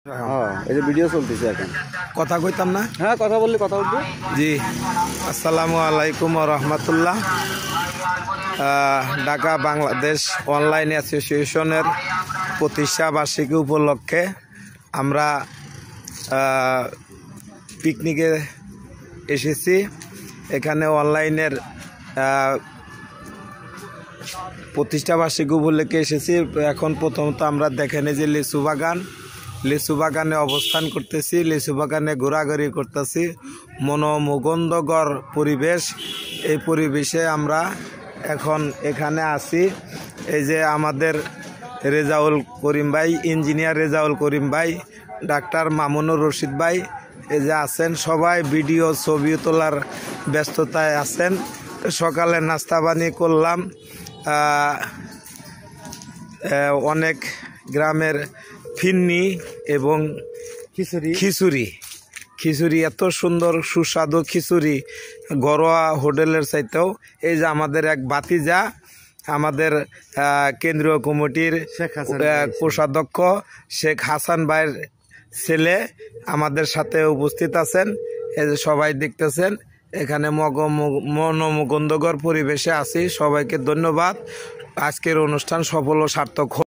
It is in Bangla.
এই যে ভিডিও চলতেছে এখন কথা কইতাম না। হ্যাঁ কথা বললে কথা উঠবে। জি, আসসালামু আলাইকুম ওয়া রাহমাতুল্লাহ। ঢাকা বাংলাদেশ অনলাইন অ্যাসোসিয়েশনের প্রতিষ্ঠা বার্ষিকী উপলক্ষে আমরা পিকনিকে এসেছি। এখানে অনলাইনের প্রতিষ্ঠা বার্ষিকী উপলক্ষে এসেছি। এখন প্রথমত আমরা দেখেনি যে লিচু বাগানে অবস্থান করতেছি, লিচু বাগানে ঘোরাঘুরি করতেছি। মনোমুগ্ধকর পরিবেশ, এই পরিবেশে আমরা এখন এখানে আছি। এই যে আমাদের রেজাউল করিম ভাই, ইঞ্জিনিয়ার রেজাউল করিম ভাই, ডাক্তার মামুনুর রশিদ ভাই এই যে আছেন, সবাই ভিডিও ছবি তোলার ব্যস্ততায় আছেন। সকালে নাস্তা পানি করলাম, অনেক গ্রামের ফিন্নি এবং খিচুড়ি এত সুন্দর সুস্বাদু খিচুড়ি, ঘরোয়া হোটেলের চাইতেও। এই যে আমাদের এক ভাতিজা, আমাদের কেন্দ্রীয় কমিটির কোষাধ্যক্ষ শেখ হাসান ভাইয়ের ছেলে আমাদের সাথে উপস্থিত আছেন। এই যে সবাই দেখতেছেন, এখানে মনোমুগ্ধকর পরিবেশে আছি। সবাইকে ধন্যবাদ। আজকের অনুষ্ঠান সফল ও সার্থক।